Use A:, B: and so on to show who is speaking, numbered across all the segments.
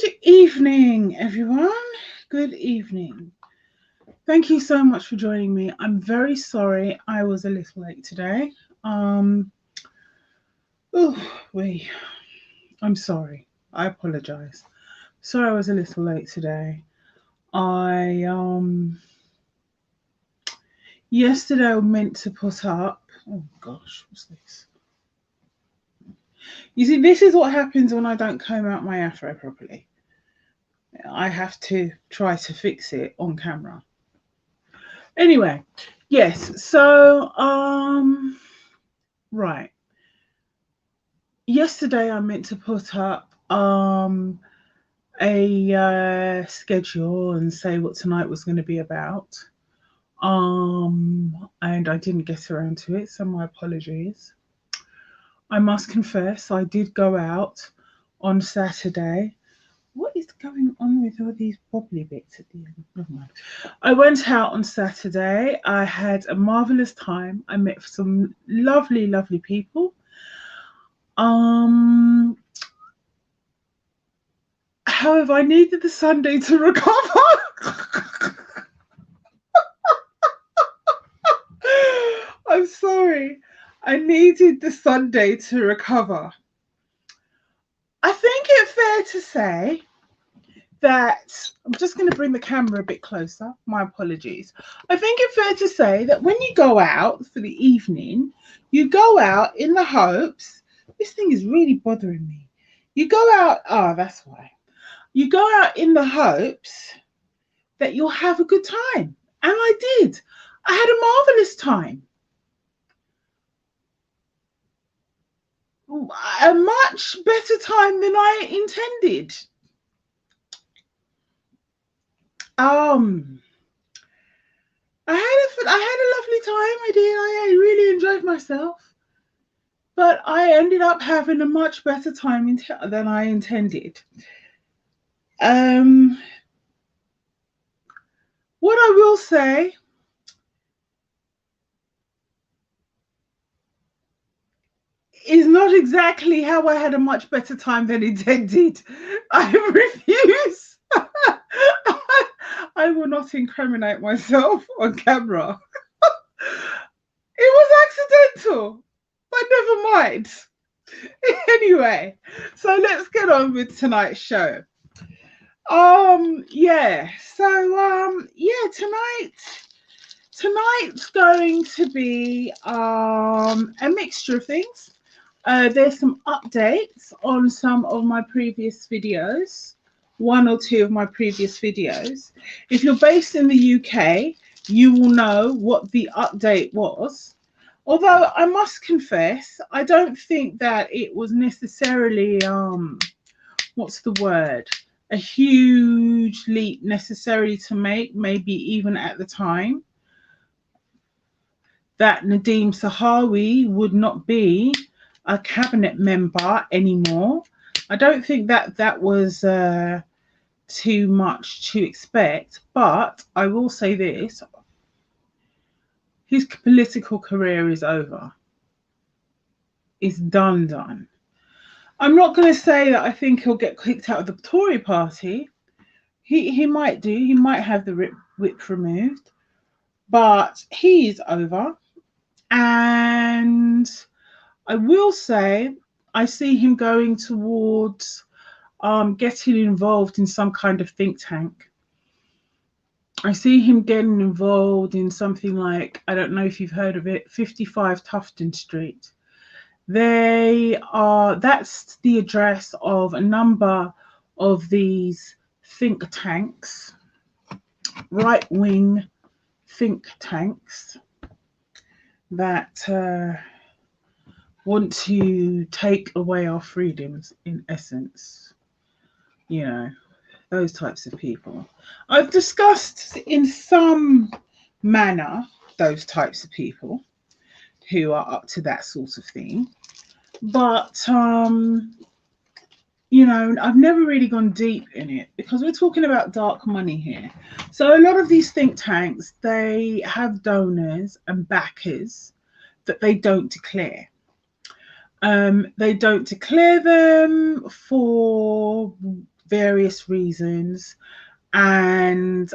A: Good evening, everyone. Good evening. Thank you so much for joining me. I'm very sorry I was a little late today. I'm sorry. I apologize. Sorry I was a little late today. I yesterday I meant to put up. Oh gosh, what's this? You see, this is what happens when I don't comb out my afro properly. I have to try to fix it on camera. Anyway, yes. So, right. Yesterday I meant to put up a schedule and say what tonight was going to be about. And I didn't get around to it, so my apologies. I must confess, I did go out on Saturday. What is going on with all these bobbly bits at the end? Never mind. I went out on Saturday. I had a marvelous time. I met some lovely, lovely people. However, I needed the Sunday to recover. I'm sorry. I needed the Sunday to recover. I think it's fair to say that I'm just going to bring the camera a bit closer. My apologies. I think it's fair to say that when you go out for the evening, you go out in the hopes. This thing is really bothering me. You go out. Oh, that's why. You go out in the hopes that you'll have a good time. And I did. I had a marvelous time. A much better time than I intended. I had a lovely time. I did. I really enjoyed myself. But I ended up having a much better time than I intended. What I will say is not exactly how I had a much better time than intended. I refuse. I will not incriminate myself on camera. It was accidental, but never mind. Anyway, so let's get on with tonight's show. Tonight's going to be a mixture of things. There's some updates on some of my previous videos, one or two of my previous videos. If you're based in the UK, you will know what the update was. Although I must confess, I don't think that it was necessarily, what's the word? A huge leap necessary to make, maybe even at the time, that Nadeem Sahawi would not be a cabinet member anymore. I don't think that was too much to expect, but I will say this. His political career is over. It's done. I'm not going to say that I think he'll get kicked out of the Tory party. He might do. He might have the whip removed. But he's over. And I will say I see him going towards getting involved in some kind of think tank. I see him getting involved in something like, I don't know if you've heard of it, 55 Tufton Street. That's the address of a number of these think tanks, right-wing think tanks that want to take away our freedoms, in essence. You know, those types of people. I've discussed in some manner those types of people who are up to that sort of thing. But, I've never really gone deep in it because we're talking about dark money here. So a lot of these think tanks, they have donors and backers that they don't declare. They don't declare them for various reasons, and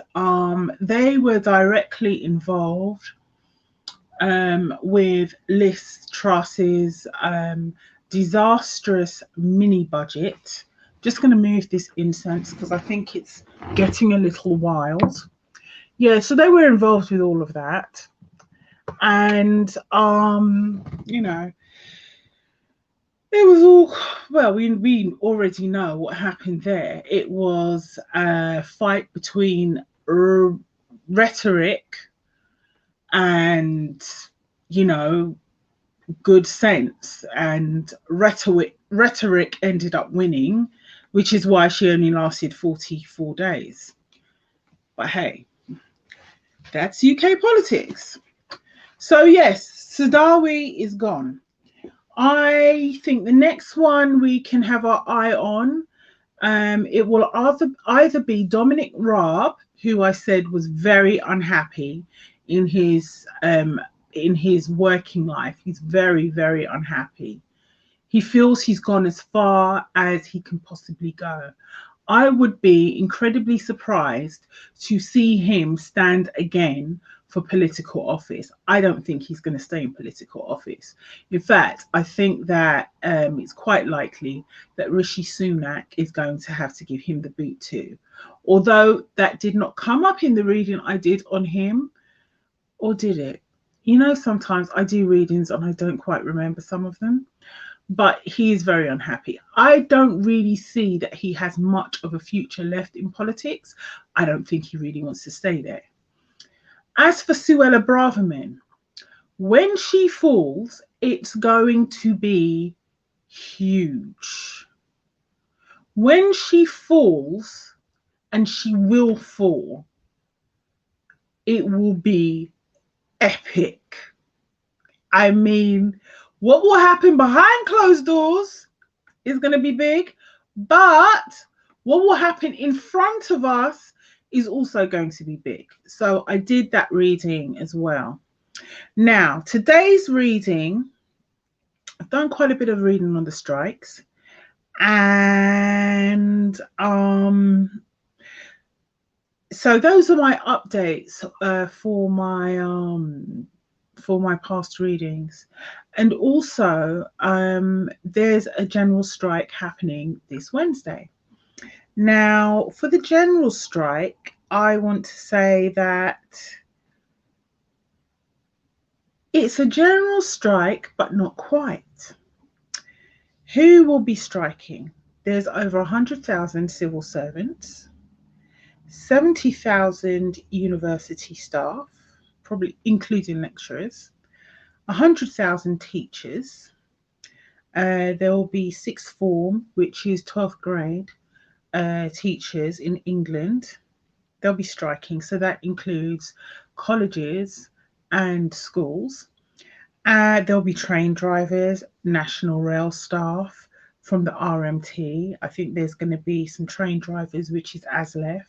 A: they were directly involved with Liz Truss's disastrous mini budget. Just going to move this incense because I think it's getting a little wild. Yeah, so they were involved with all of that. And you know, it was all, well, we already know what happened there. It was a fight between rhetoric and, you know, good sense, and rhetoric ended up winning, which is why she only lasted 44 days. But hey, that's UK politics. So yes, Sadawi is gone. I think the next one we can have our eye on, it will either be Dominic Raab, who I said was very unhappy in his working life. He's very, very unhappy. He feels he's gone as far as he can possibly go. I would be incredibly surprised to see him stand again for political office. I don't think he's going to stay in political office. In fact, I think that it's quite likely that Rishi Sunak is going to have to give him the boot too. Although that did not come up in the reading I did on him, or did it? You know, sometimes I do readings and I don't quite remember some of them, but he is very unhappy. I don't really see that he has much of a future left in politics. I don't think he really wants to stay there. As for Suella Braverman, when she falls, it's going to be huge. When she falls, and she will fall, it will be epic. I mean, what will happen behind closed doors is going to be big, but what will happen in front of us is also going to be big. So I did that reading as well. Now, today's reading, I've done quite a bit of reading on the strikes, and so those are my updates for my past readings. And also there's a general strike happening this Wednesday. Now, for the general strike, I want to say that it's a general strike, but not quite. Who will be striking? There's over 100,000 civil servants, 70,000 university staff, probably including lecturers, 100,000 teachers. There will be sixth form, which is 12th grade teachers in England. They'll be striking. So that includes colleges and schools. There'll be train drivers, national rail staff from the RMT. I think there's going to be some train drivers, which is ASLEF.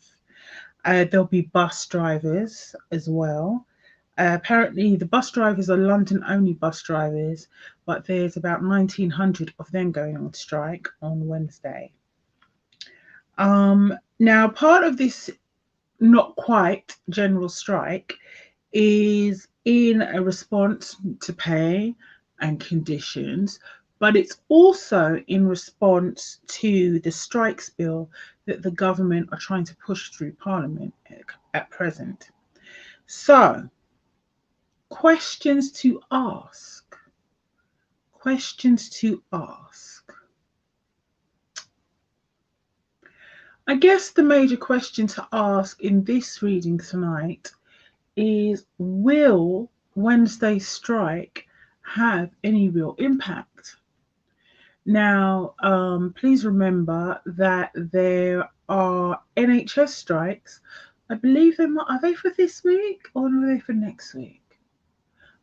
A: There'll be bus drivers as well. Apparently, the bus drivers are London-only bus drivers, but there's about 1,900 of them going on strike on Wednesday. Now, part of this not quite general strike is in a response to pay and conditions, but it's also in response to the strikes bill that the government are trying to push through Parliament at present. So, questions to ask. Questions to ask. I guess the major question to ask in this reading tonight is, will Wednesday's strike have any real impact? Now, please remember that there are NHS strikes. I believe are they for this week or are they for next week?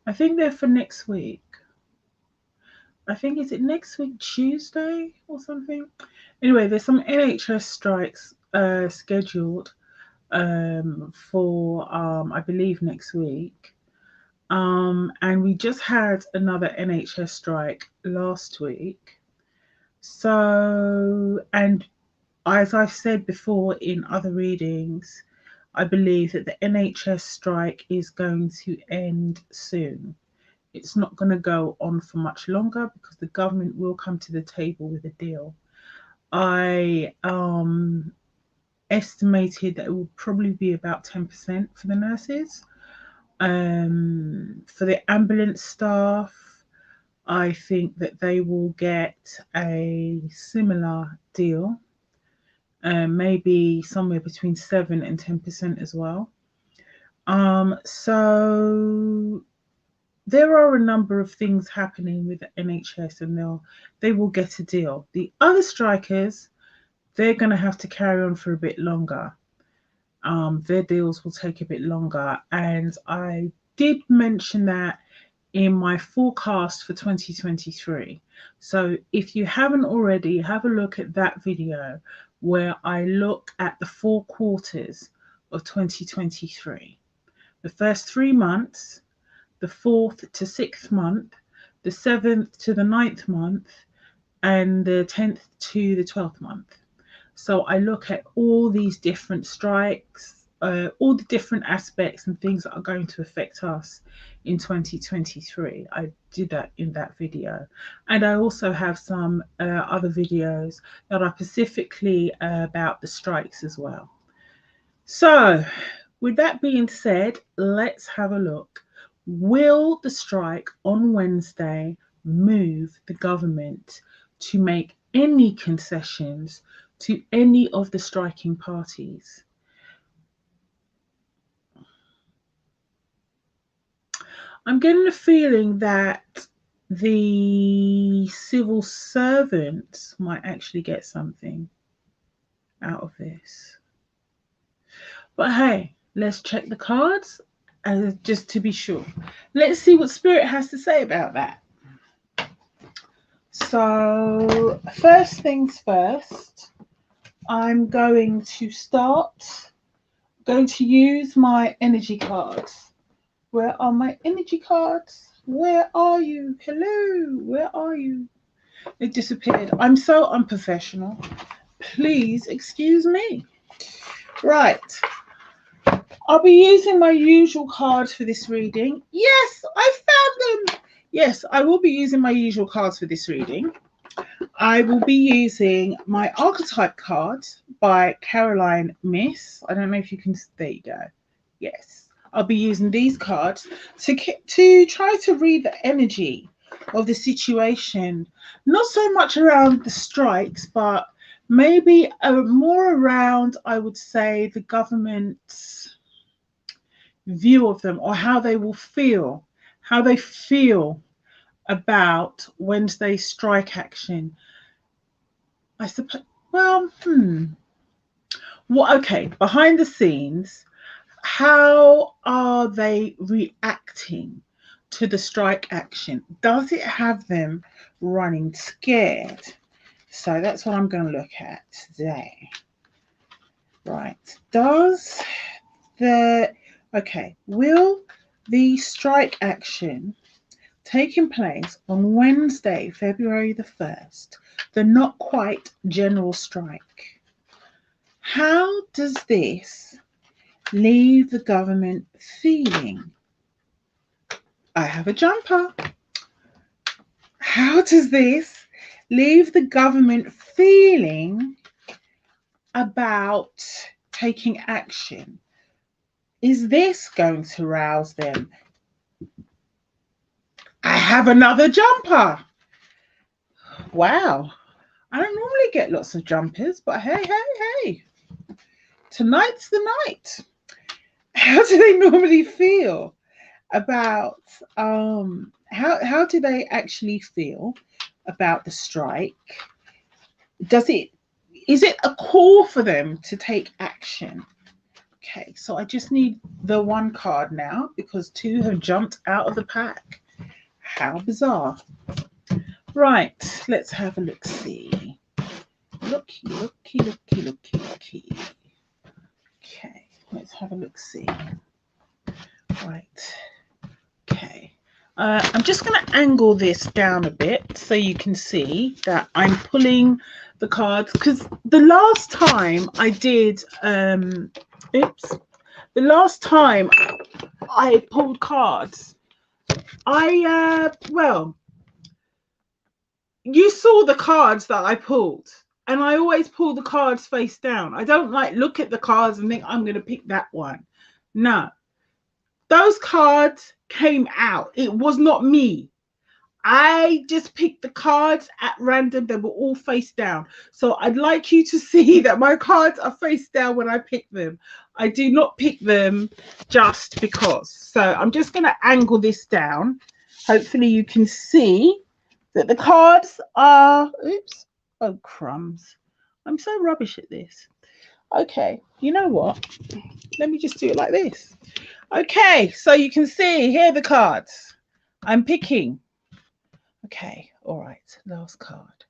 A: I think they're for next week. I think, is it next week, Tuesday or something? Anyway, there's some NHS strikes scheduled for, I believe, next week. And we just had another NHS strike last week. So, and as I've said before in other readings, I believe that the NHS strike is going to end soon. It's not going to go on for much longer because the government will come to the table with a deal. I estimated that it will probably be about 10% for the nurses. For the ambulance staff, I think that they will get a similar deal, maybe somewhere between 7 and 10% as well. So there are a number of things happening with the NHS, and they will get a deal. The other strikers, they're going to have to carry on for a bit longer. Their deals will take a bit longer, and I did mention that in my forecast for 2023. So if you haven't already, have a look at that video where I look at the 4 quarters of 2023. The first 3 months, the 4th to 6th month, the 7th to the 9th month, and the 10th to the 12th month. So I look at all these different strikes, all the different aspects and things that are going to affect us in 2023. I did that in that video. And I also have some other videos that are specifically about the strikes as well. So with that being said, let's have a look. Will the strike on Wednesday move the government to make any concessions to any of the striking parties? I'm getting a feeling that the civil servants might actually get something out of this. But hey, let's check the cards just to be sure. Let's see what Spirit has to say about that. So first things first, I'm going to use my energy cards. Where are my energy cards? Where are you? Hello, where are you? They disappeared. I'm so unprofessional. Please excuse me. Right. I'll be using my usual cards for this reading. Yes, I found them. Yes, I will be using my usual cards for this reading. I will be using my archetype card by Caroline Miss. I don't know if you can, there you go. Yes, I'll be using these cards to try to read the energy of the situation. Not so much around the strikes, but maybe more around, I would say, the government's view of them, or how they will feel, how they feel about Wednesday's strike action. I suppose, well, okay, behind the scenes, how are they reacting to the strike action? Does it have them running scared? So that's what I'm going to look at today. Right. Will the strike action taking place on Wednesday, February the 1st, the not quite general strike, how does this leave the government feeling? I have a jumper. How does this leave the government feeling about taking action? Is this going to rouse them? I have another jumper. Wow. I don't normally get lots of jumpers, but hey. Tonight's the night. How do they normally feel about how do they actually feel about the strike? Is it a call for them to take action? Okay, so I just need the one card now because 2 have jumped out of the pack. How bizarre. Right, let's have a look-see. Looky. Okay, let's have a look-see. Right, okay. I'm just going to angle this down a bit so you can see that I'm pulling the cards, because the last time I did, the last time I pulled cards, well, you saw the cards that I pulled, and I always pull the cards face down. I don't like look at the cards and think I'm going to pick that one. No, those cards came out. It was not me. I just picked the cards at random. They were all face down. So I'd like you to see that my cards are face down when I pick them. I do not pick them just because. So I'm just going to angle this down. Hopefully you can see that the cards are, oops, oh crumbs. I'm so rubbish at this. Okay, you know what? Let me just do it like this. Okay, so you can see here are the cards. I'm picking. Okay, all right, last card,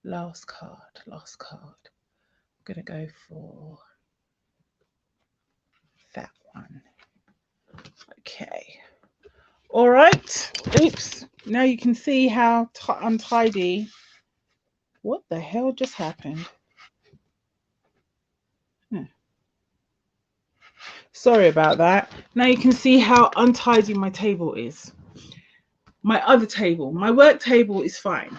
A: last card, last card. I'm going to go for that one. Okay, all right. Oops, now you can see how untidy. What the hell just happened? Sorry about that. Now you can see how untidy my table is. My other table, my work table is fine.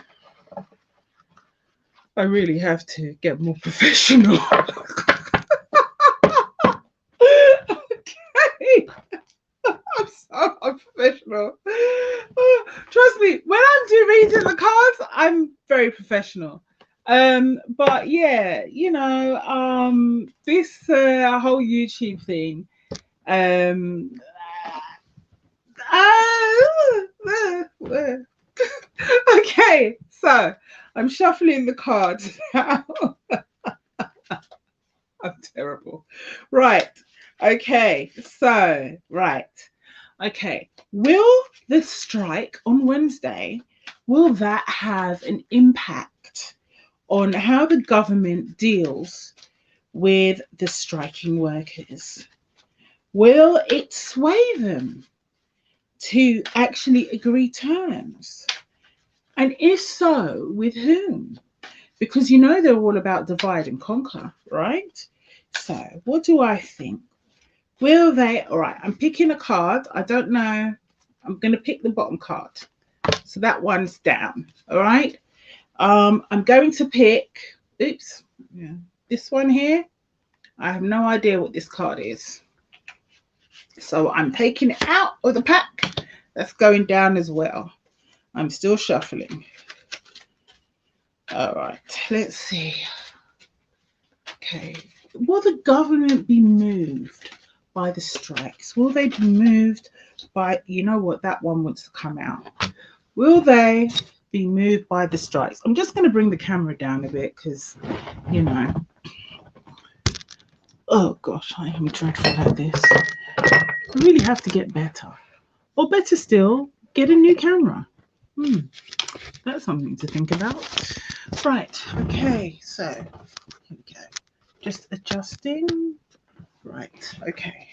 A: I really have to get more professional. Okay. I'm so unprofessional. Trust me, when I'm doing reading the cards, I'm very professional. But yeah, you know, this whole YouTube thing, okay, so I'm shuffling the cards now. I'm terrible. Right. Okay. So, right. Okay. Will the strike on Wednesday, will that have an impact on how the government deals with the striking workers? Will it sway them to actually agree terms? And if so, with whom? Because you know they're all about divide and conquer, right? So what do I think? Will they? All right, I'm picking a card. I don't know. I'm going to pick the bottom card. So that one's down. All right. I'm going to pick, oops, yeah, this one here. I have no idea what this card is. So I'm taking it out of the pack. That's going down as well. I'm still shuffling. All right, let's see. Okay, will the government be moved by the strikes? Will they be moved by, you know what, that one wants to come out. Will they be moved by the strikes? I'm just going to bring the camera down a bit because, you know, oh gosh, I am dreadful at this. I really have to get better. Or better still, get a new camera. That's something to think about. Right, okay, so here we go. Just adjusting. Right, okay.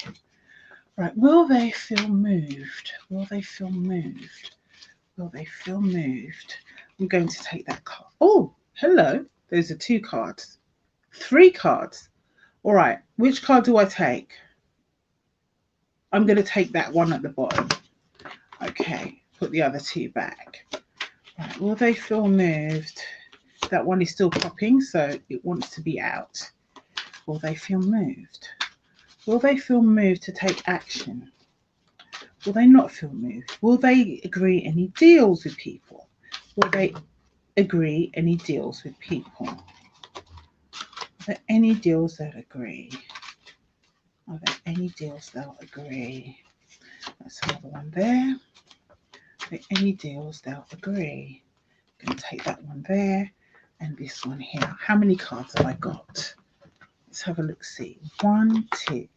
A: Right, will they feel moved? Will they feel moved? Will they feel moved? I'm going to take that card. Oh, hello. Those are 2 cards. 3 cards. All right, which card do I take? I'm going to take that one at the bottom. Okay, put the other 2 back. Right, will they feel moved? That one is still popping, so it wants to be out. Will they feel moved? Will they feel moved to take action? Will they not feel moved? Will they agree any deals with people? Will they agree any deals with people? Are there any deals that agree? Are there any deals they'll agree? That's another one there. Are there any deals they'll agree? I'm going to take that one there and this one here. How many cards have I got? Let's have a look, see. 1, 2,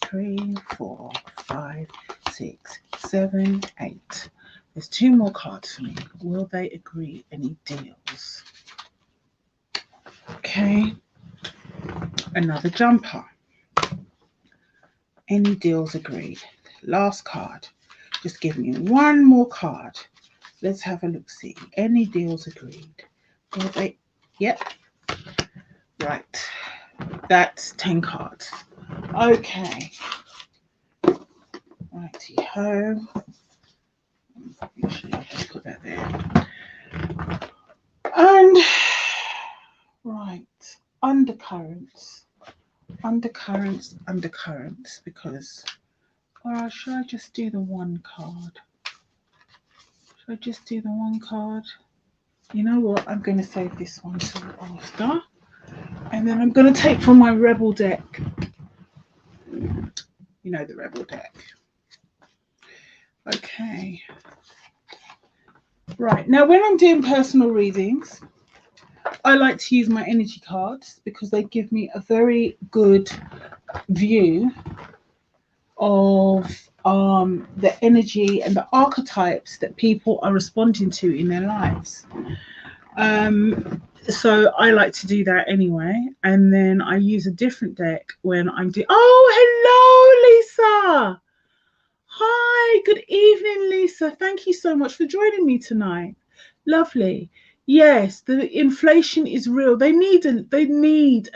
A: 3, 4, 5, 6, 7, 8. There's 2 more cards for me. Will they agree any deals? Okay. Another jumper. Any deals agreed? Last card. Just give me one more card. Let's have a look. See, any deals agreed? Well, yep, right. That's 10 cards. Okay. Righty ho. Actually, I'll just put that there. And right, undercurrents, because, or should I just do the one card? Should I just do the one card? You know what? I'm going to save this one till after. And then I'm going to take from my Rebel deck. You know, the Rebel deck. Okay. Right. Now, when I'm doing personal readings, I like to use my energy cards because they give me a very good view of the energy and the archetypes that people are responding to in their lives. So I like to do that anyway, and then I use a different deck when I'm doing. Oh, hello, Lisa. Hi, good evening, Lisa. Thank you so much for joining me tonight. Lovely. Yes, the inflation is real. They need a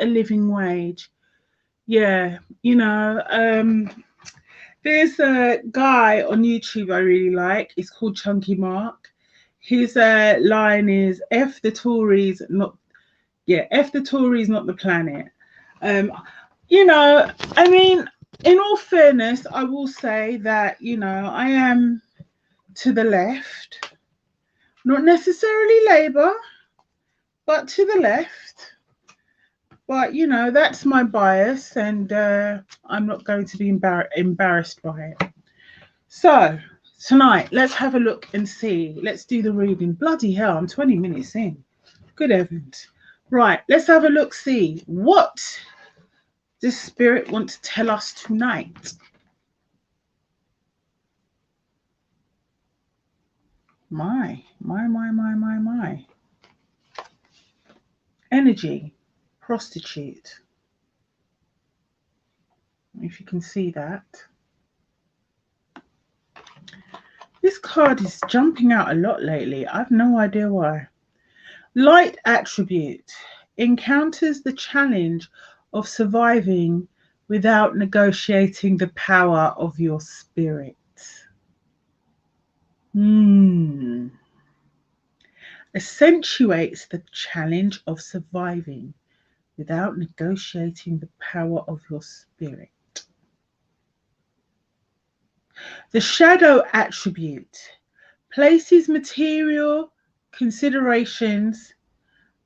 A: living wage. Yeah, you know, there's a guy on YouTube I really like. It's called Chunky Mark. His line is F the Tories, not F the Tories, not the planet. You know, I mean, in all fairness, I will say that, you know, I am to the left, not necessarily Labour, but to the left. But, you know, that's my bias, and I'm not going to be embarrassed by it. So, tonight, let's have a look and see. Let's do the reading. Bloody hell, I'm 20 minutes in. Good heavens. Right, let's have a look, see what does Spirit want to tell us tonight. My. Energy, prostitute. If you can see that. This card is jumping out a lot lately. I've no idea why. Light attribute encounters the challenge of surviving without negotiating the power of your spirit. Accentuates the challenge of surviving without negotiating the power of your spirit. The shadow attribute places material considerations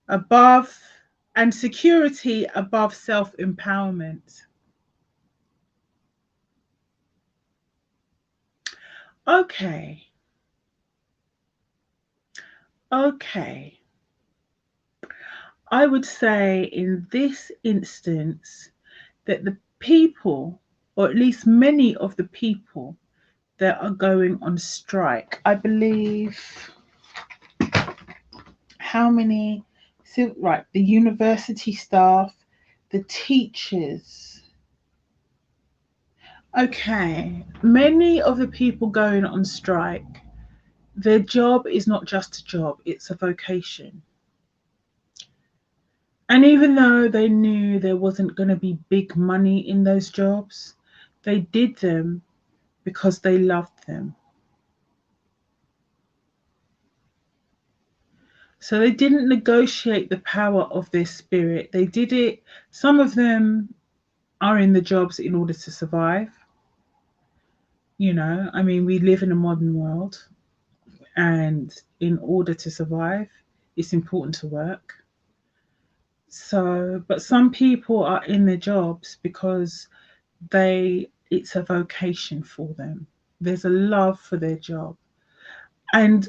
A: above and security above self-empowerment. Okay. I would say in this instance that the people, or at least many of the people that are going on strike, I believe, how many, so, right, the university staff, the teachers. Okay, many of the people going on strike, their job is not just a job, it's a vocation. And even though they knew there wasn't going to be big money in those jobs, they did them because they loved them. So they didn't negotiate the power of their spirit. They did it. Some of them are in the jobs in order to survive. You know, I mean, we live in a modern world, and in order to survive, it's important to work. So, but some people are in their jobs because it's a vocation for them. There's a love for their job. And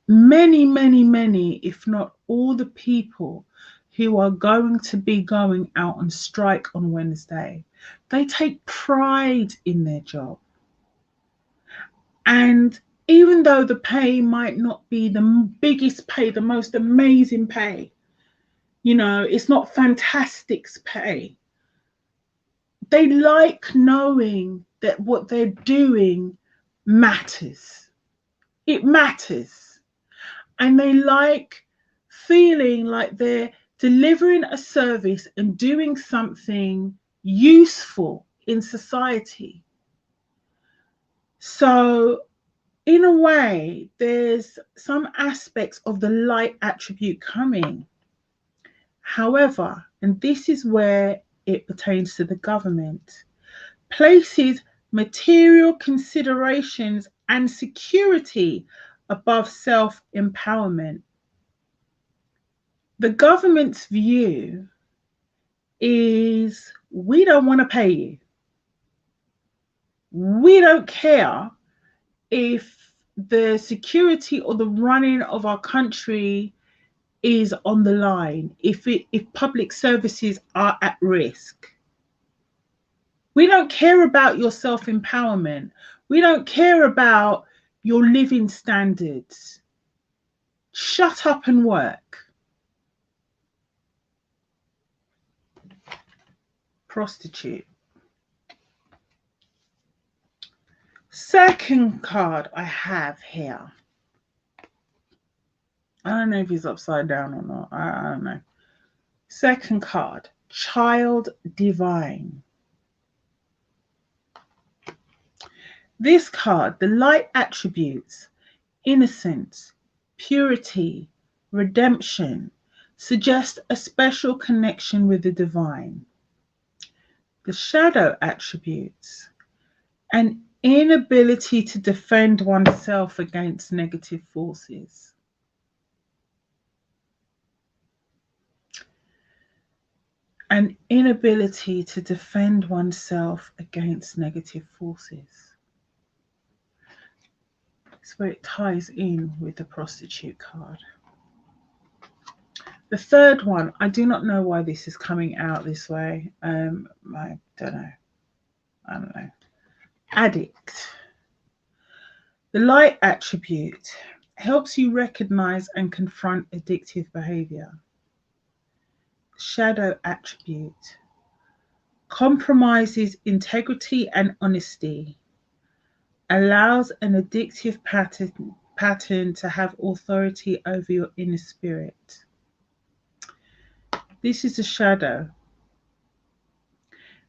A: many, if not all the people who are going to be going out on strike on Wednesday, they take pride in their job. And even though the pay might not be the biggest pay, the most amazing pay, you know, it's not fantastic pay, they like knowing that what they're doing matters. It matters. And they like feeling like they're delivering a service and doing something useful in society. So, in a way, there's some aspects of the light attribute coming. However, and this is where it pertains to the government, places material considerations and security above self empowerment. The government's view is we don't want to pay you. We don't care if the security or the running of our country is on the line, if public services are at risk. We don't care about your self-empowerment. We don't care about your living standards. Shut up and work. Prostitute. Second card I have here. I don't know if he's upside down or not. I don't know. Second card, child divine. This card, the light attributes, innocence, purity, redemption, suggest a special connection with the divine. The shadow attributes, an inability to defend oneself against negative forces. An inability to defend oneself against negative forces. That's where it ties in with the prostitute card. The third one, I do not know why this is coming out this way. I don't know. I don't know. Addict. The light attribute helps you recognize and confront addictive behavior. Shadow attribute compromises integrity and honesty, allows an addictive pattern to have authority over your inner spirit. This is the shadow.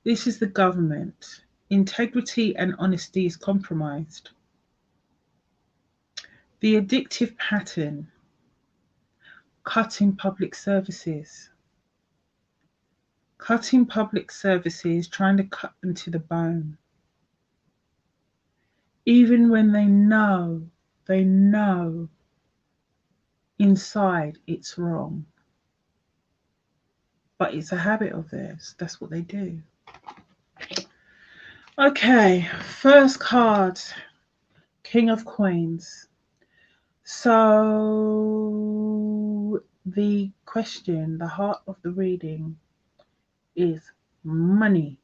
A: This is the government. Integrity and honesty is compromised. The addictive pattern, cutting public services. Cutting public services, trying to cut them to the bone. Even when they know inside it's wrong. But it's a habit of theirs. That's what they do. Okay, first card, King of Coins. So the question, the heart of the reading is money.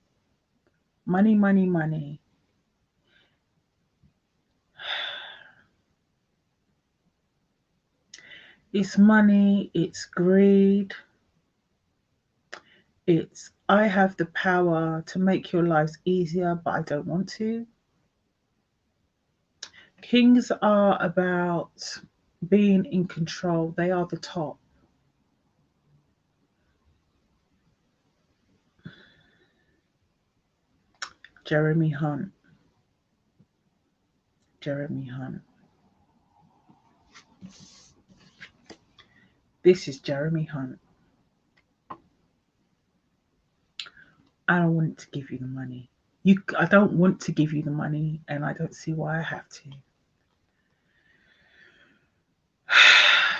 A: Money, money, money. It's money, it's greed. It's I have the power to make your lives easier, but I don't want to. Kings are about being in control. They are the top. Jeremy Hunt. Jeremy Hunt. This is Jeremy Hunt. I don't want to give you the money. I don't want to give you the money, and I don't see why I have to.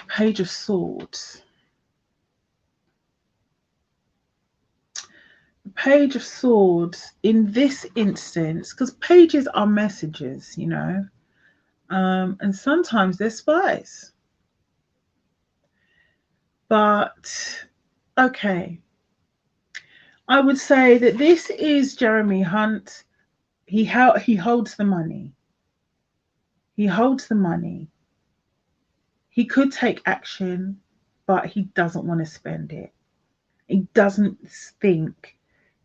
A: Page of Swords. The Page of Swords in this instance, because pages are messages, you know, and sometimes they're spies. But okay, I would say that this is Jeremy Hunt. He holds the money. He holds the money. He could take action, but he doesn't want to spend it. He doesn't think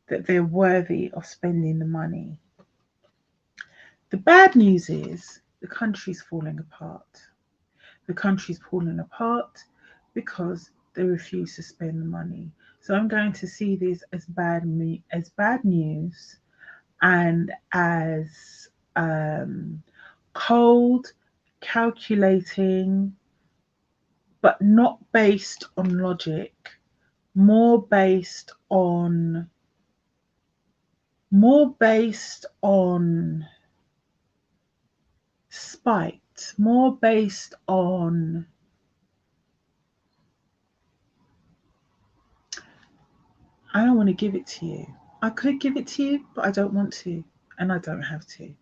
A: that they're worthy of spending the money. The bad news is the country's falling apart. The country's falling apart because they refuse to spend the money. So I'm going to see this as bad news and as cold, calculating, but not based on logic, more based on spite, more based on I don't want to give it to you. I could give it to you, but I don't want to, and I don't have to.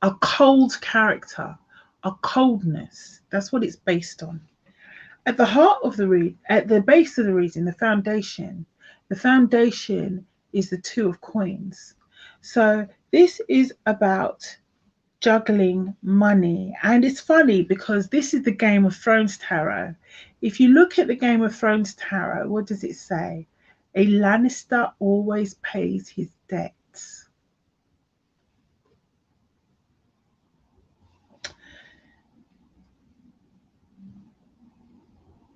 A: A cold character, a coldness. That's what it's based on. At the heart of at the base of the reason, the foundation is the two of coins. So this is about juggling money. And it's funny because this is the Game of Thrones tarot. If you look at the Game of Thrones tarot, what does it say? A Lannister always pays his debts.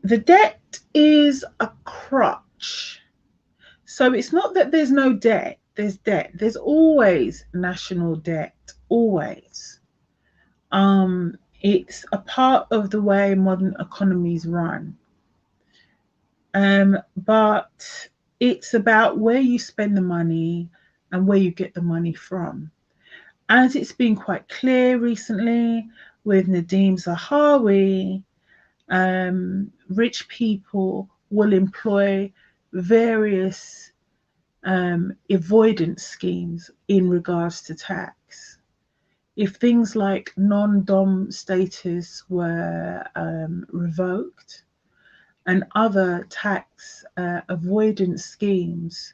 A: The debt is a crutch. So it's not that there's no debt, there's debt. There's always national debt, always. It's a part of the way modern economies run. But it's about where you spend the money and where you get the money from. As it's been quite clear recently with Nadeem Zahawi, rich people will employ various avoidance schemes in regards to tax. If things like non-dom status were revoked and other tax avoidance schemes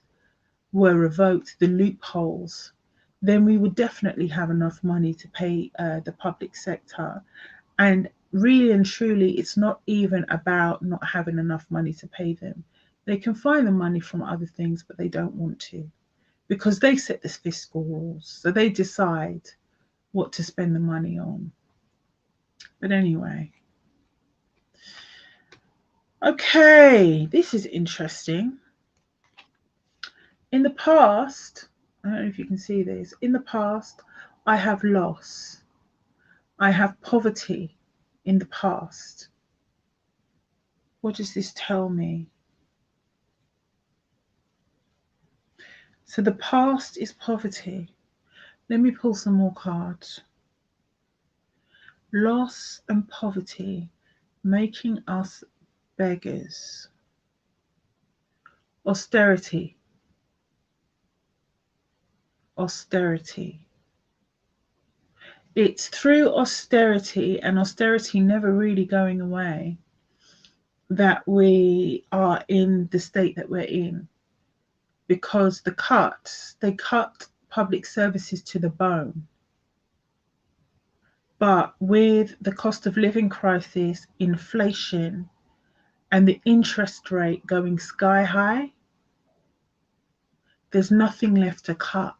A: were revoked, the loopholes, then we would definitely have enough money to pay the public sector. And really and truly, it's not even about not having enough money to pay them. They can find the money from other things, but they don't want to because they set the fiscal rules. So they decide what to spend the money on. But anyway, okay, this is interesting. In the past, I don't know if you can see this, in the past, I have loss. I have poverty in the past. What does this tell me? So the past is poverty. Let me pull some more cards. Loss and poverty making us beggars. Austerity. Austerity. It's through austerity and austerity never really going away that we are in the state that we're in, because they cut public services to the bone. But with the cost of living crisis, inflation, and the interest rate going sky high, there's nothing left to cut.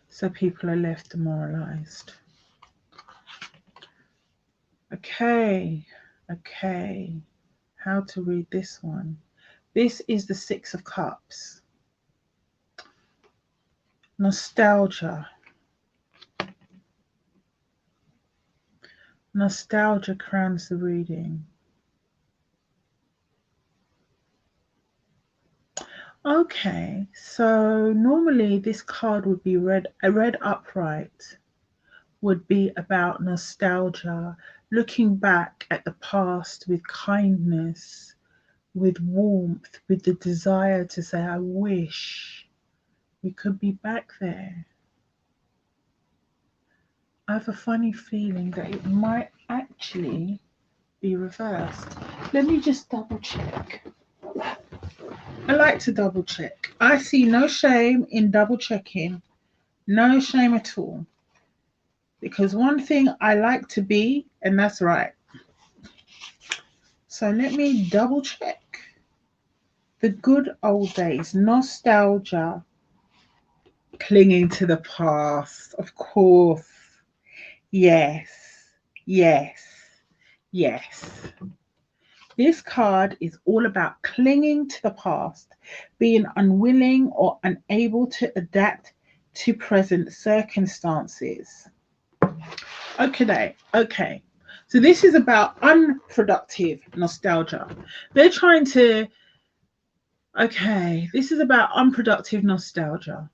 A: So people are left demoralized. Okay. How to read this one? This is the Six of Cups. Nostalgia. Nostalgia crowns the reading. Okay, so normally this card would be read upright, would be about nostalgia, looking back at the past with kindness, with warmth, with the desire to say, I wish we could be back there. I have a funny feeling that it might actually be reversed. Let me just double check. I like to double check. I see no shame in double checking. No shame at all. Because one thing I like to be, and that's right. So let me double check. The good old days, nostalgia. Clinging to the past, of course. Yes, yes, yes. This card is all about clinging to the past, being unwilling or unable to adapt to present circumstances. Okay, okay. So this is about unproductive nostalgia. They're trying to, okay, this is about unproductive nostalgia.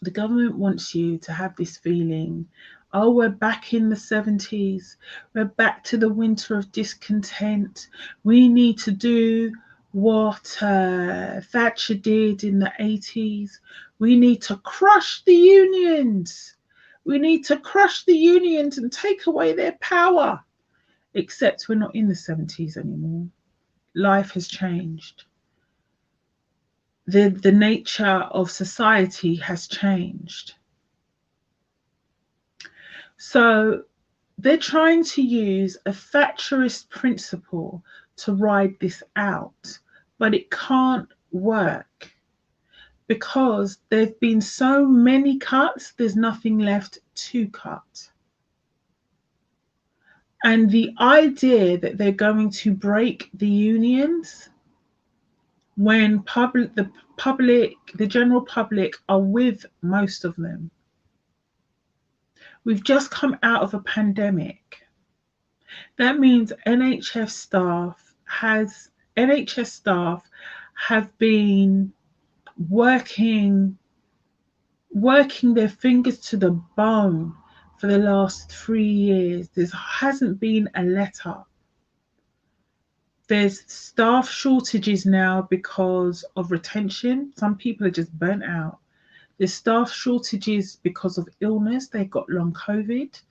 A: The government wants you to have this feeling, oh, we're back in the 70s, we're back to the winter of discontent, we need to do what Thatcher did in the 80s, we need to crush the unions, we need to crush the unions and take away their power. Except we're not in the 70s anymore. Life has changed. The nature of society has changed. So they're trying to use a Thatcherist principle to ride this out, but it can't work because there've been so many cuts, there's nothing left to cut. And the idea that they're going to break the unions when the general public are with most of them. We've just come out of a pandemic. That means NHS staff have been working their fingers to the bone for the last 3 years. There hasn't been a let up. There's staff shortages now because of retention. Some people are just burnt out. There's staff shortages because of illness. They've got long COVID,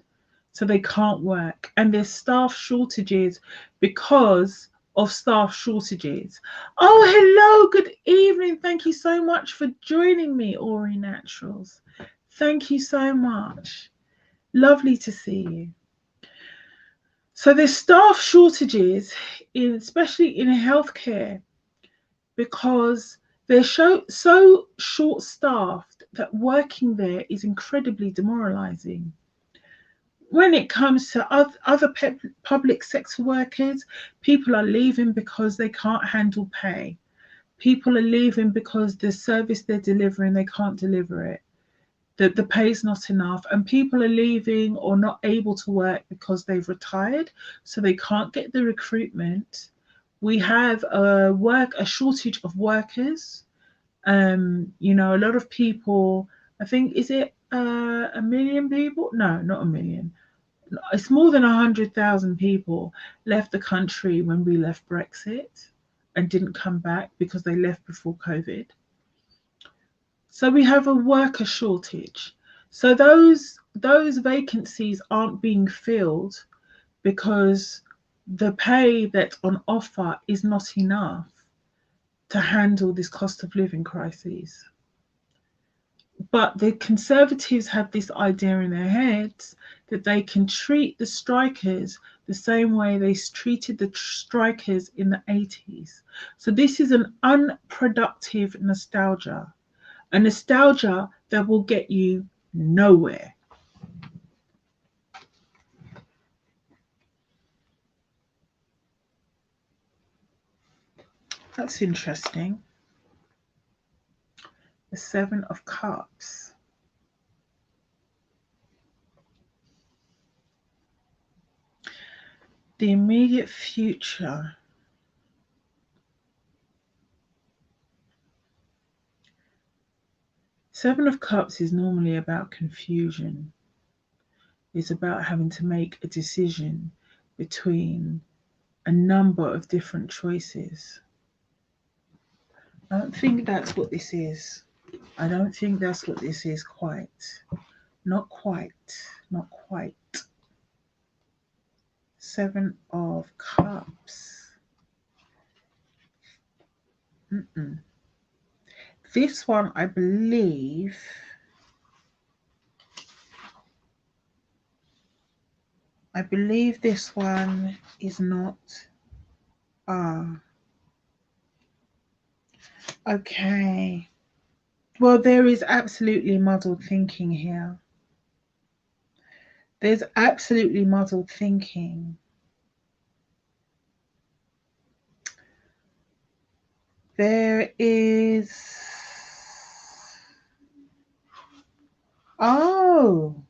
A: so they can't work. And there's staff shortages because of staff shortages. Oh, hello, good evening. Thank you so much for joining me, Ori Naturals. Thank you so much. Lovely to see you. So there's staff shortages, especially in healthcare, because they're so short-staffed that working there is incredibly demoralizing. When it comes to other public sector workers, people are leaving because they can't handle pay. People are leaving because the service they're delivering, they can't deliver it. The pay is not enough, and people are leaving or not able to work because they've retired, so they can't get the recruitment. We have a shortage of workers. A lot of people, I think, is it a million people? No, not a million. It's more than 100,000 people left the country when we left Brexit and didn't come back because they left before COVID. So we have a worker shortage. So those vacancies aren't being filled because the pay that's on offer is not enough to handle this cost of living crisis. But the Conservatives have this idea in their heads that they can treat the strikers the same way they treated the strikers in the 80s. So this is an unproductive nostalgia, a nostalgia that will get you nowhere. That's interesting. The Seven of Cups. The immediate future. Seven of Cups is normally about confusion. It's about having to make a decision between a number of different choices. I don't think that's what this is. I don't think that's what this is quite. Not quite. Not quite. Seven of Cups. Mm-mm. This one, I believe, this one is not. Ah. Okay. Well, there is absolutely muddled thinking here. There's absolutely muddled thinking. There is. Oh,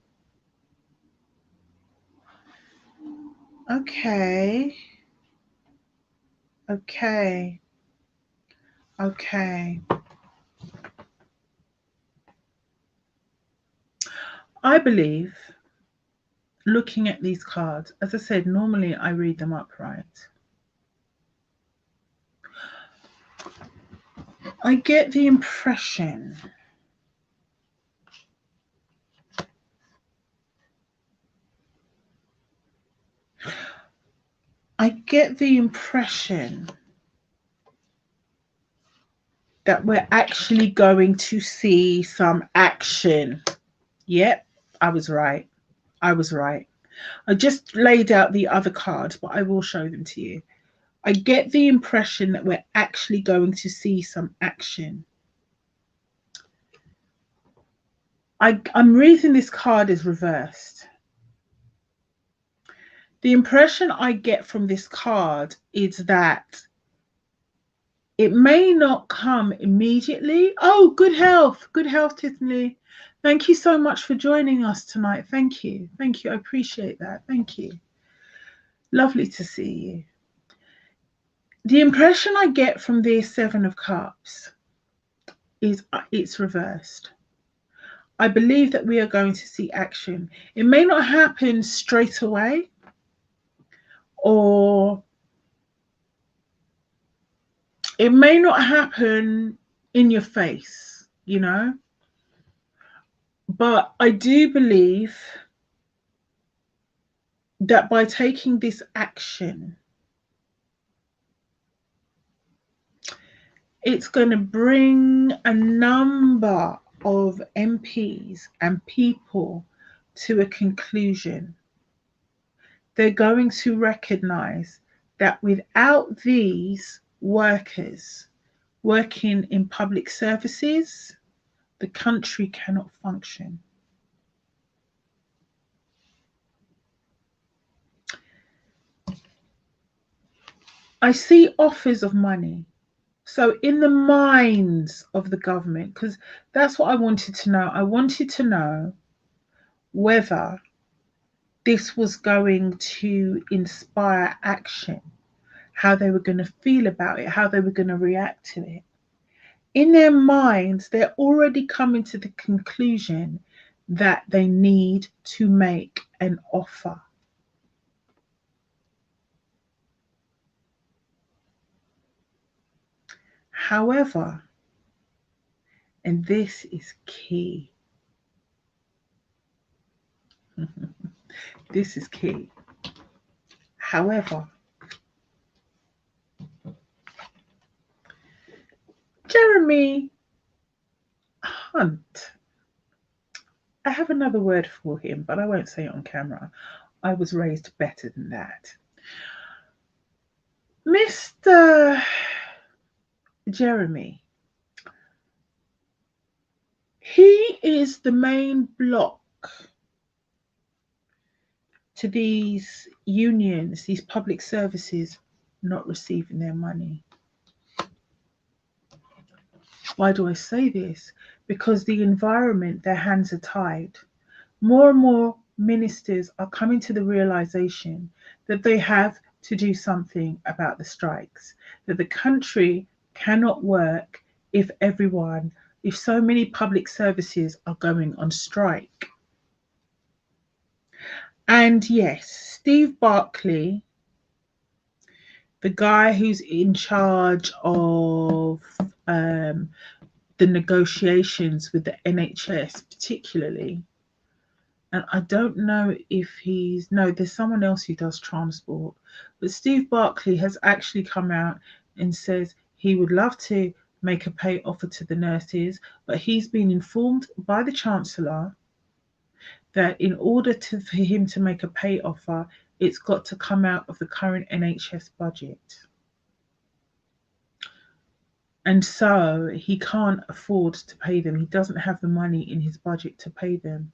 A: okay. Okay. Okay. I believe looking at these cards, as I said, normally I read them upright. I get the impression that we're actually going to see some action. Yep, I was right. I was right. I just laid out the other cards, but I will show them to you. I get the impression that we're actually going to see some action. I'm reading this card as reversed. The impression I get from this card is that it may not come immediately. Oh, good health. Good health, Tiffany. Thank you so much for joining us tonight. Thank you. Thank you. I appreciate that. Thank you. Lovely to see you. The impression I get from this Seven of Cups is it's reversed. I believe that we are going to see action. It may not happen straight away, or it may not happen in your face, you know, but I do believe that by taking this action, it's going to bring a number of MPs and people to a conclusion. They're going to recognize that without these workers working in public services, the country cannot function. I see offers of money. So, in the minds of the government, because that's what I wanted to know. I wanted to know whether this was going to inspire action, how they were going to feel about it, how they were going to react to it. In their minds, they're already coming to the conclusion that they need to make an offer. However, and this is key, this is key. However, Jeremy Hunt, I have another word for him, but I won't say it on camera. I was raised better than that. Mr. Jeremy, he is the main block to these unions, these public services not receiving their money. Why do I say this? Because the environment, their hands are tied. More and more ministers are coming to the realization that they have to do something about the strikes, that the country cannot work if so many public services are going on strike. And yes, Steve Barclay, the guy who's in charge of the negotiations with the NHS, particularly, and I don't know if there's someone else who does transport, but Steve Barclay has actually come out and says he would love to make a pay offer to the nurses, but he's been informed by the Chancellor that in order for him to make a pay offer, it's got to come out of the current NHS budget. And so he can't afford to pay them. He doesn't have the money in his budget to pay them.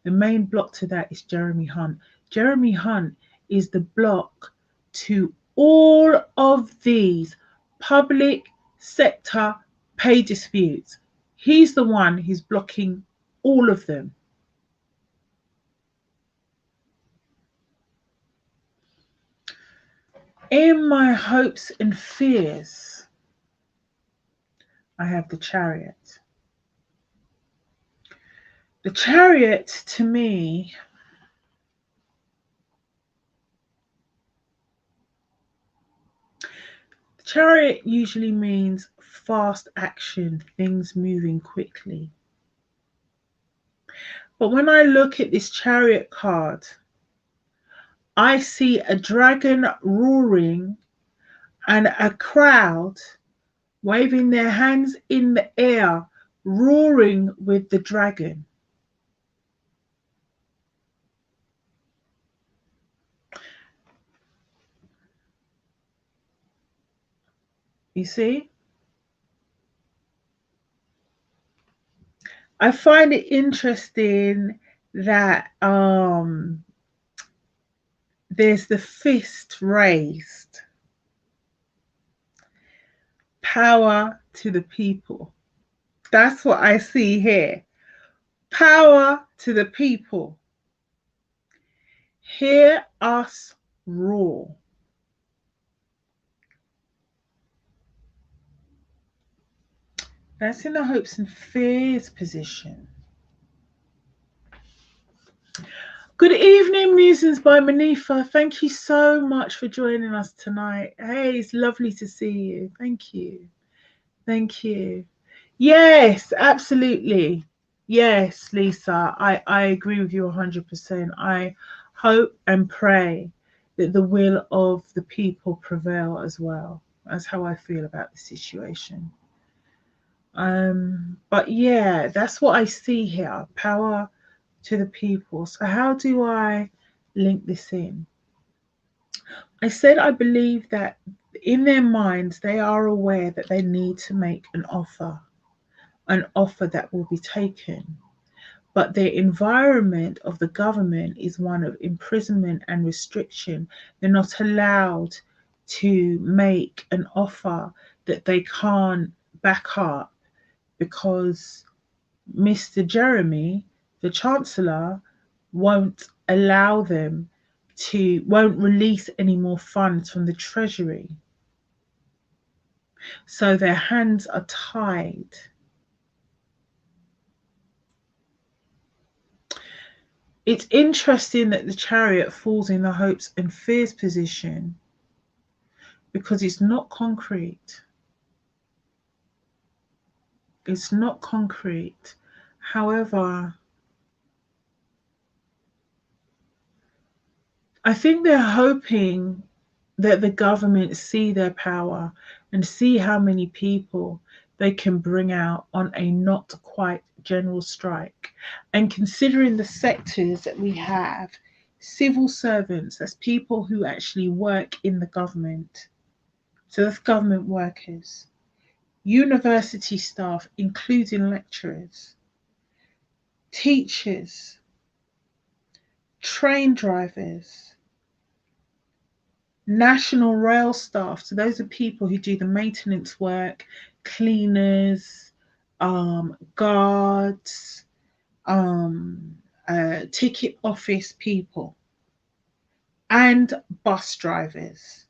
A: The main block to that is Jeremy Hunt. Jeremy Hunt is the block to all of these public sector pay disputes. He's the one who's blocking all of them. In my hopes and fears, I have the Chariot. The Chariot, to me, the Chariot usually means fast action, things moving quickly. But when I look at this Chariot card, I see a dragon roaring and a crowd waving their hands in the air, roaring with the dragon. You see? I find it interesting that there's the fist raised. Power to the people. That's what I see here. Power to the people. Hear us roar. That's in the hopes and fears position. Good evening, Musings by Manifa. Thank you so much for joining us tonight. Hey, it's lovely to see you. Thank you. Thank you. Yes, absolutely. Yes, Lisa, I agree with you 100%. I hope and pray that the will of the people prevail as well. That's how I feel about the situation. But yeah, that's what I see here. Power to the people. So how do I link this in? I said I believe that in their minds they are aware that they need to make an offer that will be taken. But the environment of the government is one of imprisonment and restriction. They're not allowed to make an offer that they can't back up because Mr. Jeremy, the Chancellor, won't allow them won't release any more funds from the Treasury. So their hands are tied. It's interesting that the Chariot falls in the hopes and fears position because it's not concrete. It's not concrete. However, I think they're hoping that the government see their power and see how many people they can bring out on a not quite general strike. And considering the sectors that we have, civil servants, that's people who actually work in the government, so that's government workers, university staff, including lecturers, teachers, train drivers, national rail staff. So those are people who do the maintenance work, cleaners, guards, ticket office people, and bus drivers.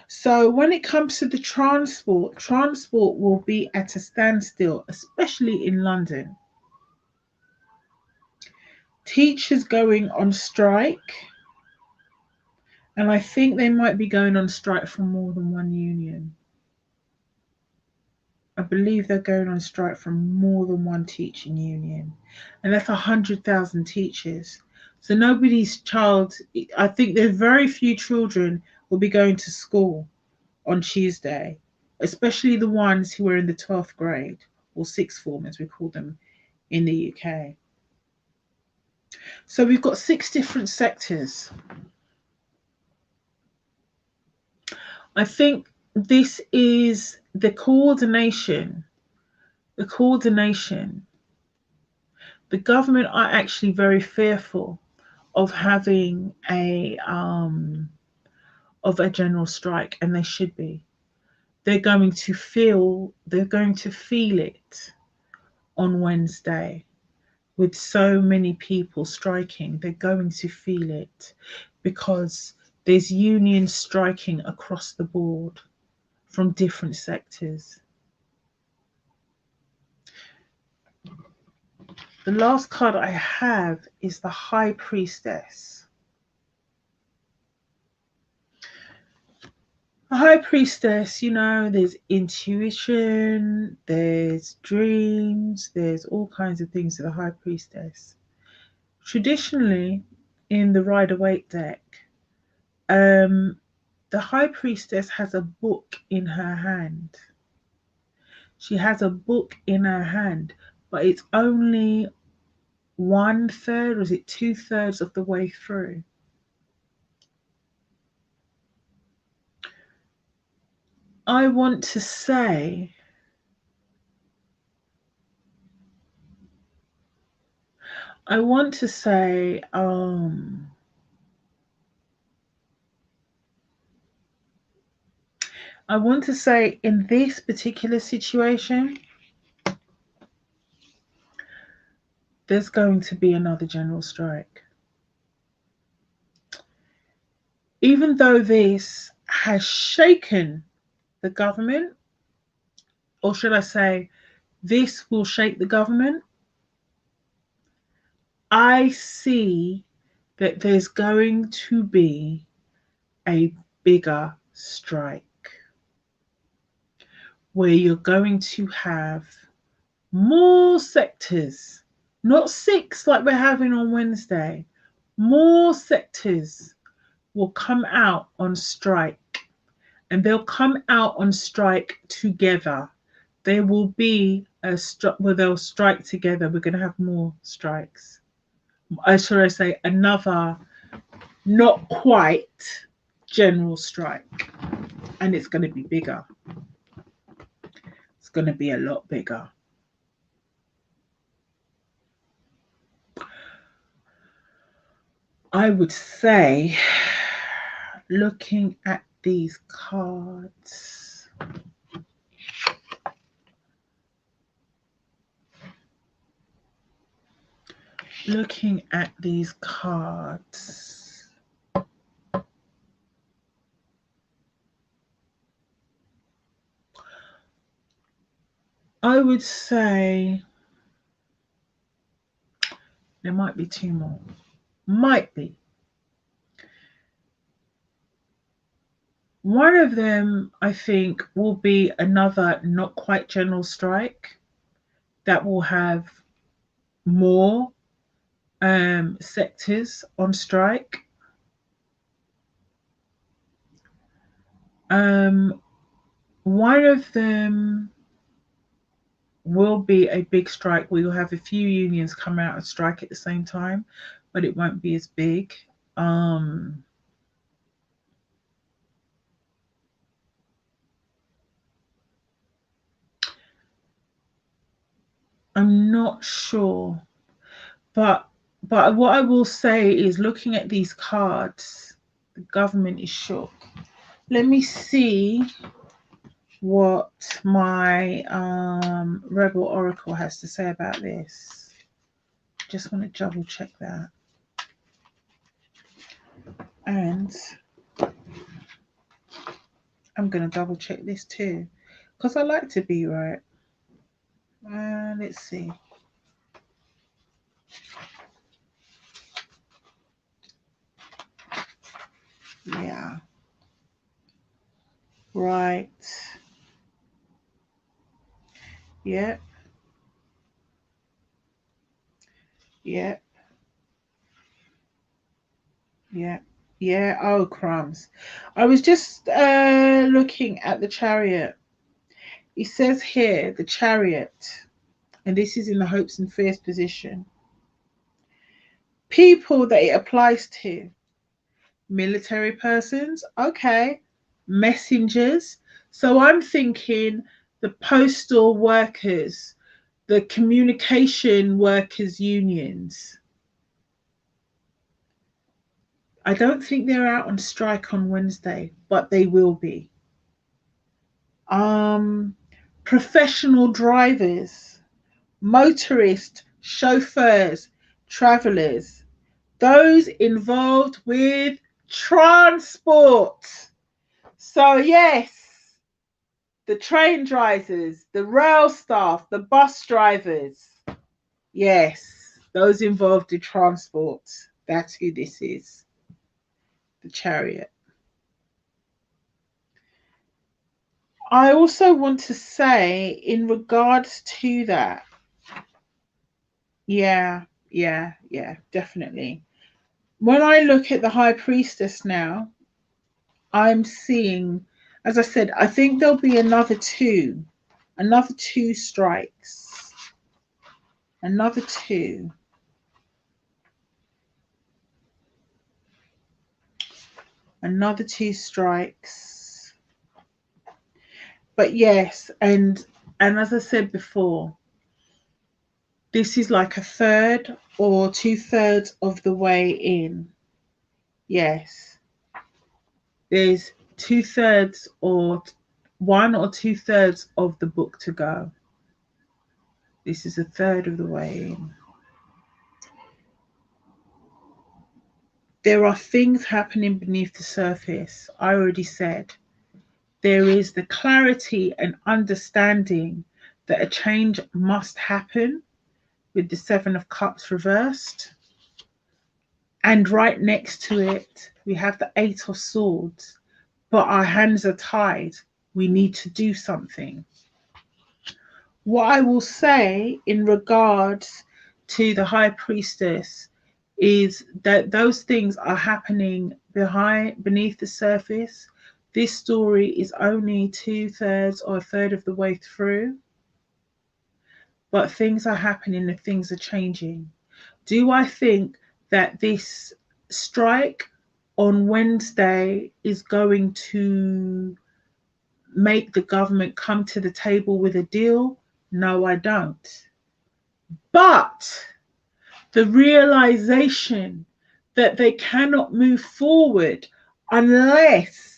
A: So when it comes to the transport will be at a standstill, especially in London. Teachers going on strike, and I think they might be going on strike for more than one union. I believe they're going on strike from more than one teaching union, and that's 100,000 teachers. So nobody's child, I think there's very few children will be going to school on Tuesday, especially the ones who are in the 12th grade or sixth form, as we call them in the UK. So we've got 6 different sectors. I think this is the coordination. The coordination. The government are actually very fearful of having a general strike, and they should be. They're going to feel it on Wednesday with so many people striking. They're going to feel it because there's unions striking across the board from different sectors. The last card I have is the High Priestess. The High Priestess, there's intuition, there's dreams, there's all kinds of things to the High Priestess. Traditionally, in the Rider-Waite deck, the High Priestess has a book in her hand. She has a book in her hand, but it's only 1/3, or is it 2/3 of the way through? I want to say I want to say in this particular situation, there's going to be another general strike. Even though this has shaken the government, or should I say, this will shake the government, I see that there's going to be a bigger strike where you're going to have more sectors, not 6 like we're having on Wednesday. More sectors will come out on strike, and they'll come out on strike together. There will be a strike where they'll strike together. We're going to have more strikes. Should I say another not quite general strike, and it's going to be bigger. It's going to be a lot bigger. I would say, looking at these cards, I would say there might be 2 more. Might be. One of them, I think, will be another not quite general strike that will have more sectors on strike. One of them will be a big strike where you'll have a few unions come out and strike at the same time, but it won't be as big. I'm not sure, but what I will say is, looking at these cards, the government is shook. Let me see what my Rebel Oracle has to say about this. Just want to double check that. And I'm going to double check this too, because I like to be right. Let's see. Yeah. Right. Yep. Yep. Yep. Yeah. Oh, crumbs. I was just looking at the Chariot. It says here, the Chariot, and this is in the hopes and fears position. People that it applies to: military persons, okay, messengers, So I'm thinking the postal workers, the communication workers unions. I don't think they're out on strike on Wednesday, but they will be. Um, Professional drivers, motorists, chauffeurs, travelers, those involved with transport. So, yes, the train drivers, the rail staff, the bus drivers. Yes, those involved in transport. That's who this is. The chariot. I also want to say, in regards to that, yeah, definitely. When I look at the high priestess now, I'm seeing, as I said, I think there'll be another two strikes, another two strikes. But yes, and as I said before, this is like a third or 2/3 of the way in. Yes, there's 2/3 or 1 or 2/3 of the book to go. This is a third of the way in. There are things happening beneath the surface. I already said there is the clarity and understanding that a change must happen with the Seven of Cups reversed. And right next to it, we have the Eight of Swords. But our hands are tied. We need to do something. What I will say in regards to the High Priestess is that those things are happening beneath the surface. This story is only 2/3 or a third of the way through, but things are happening and things are changing. Do I think that this strike on Wednesday is going to make the government come to the table with a deal? No, I don't. But the realization that they cannot move forward unless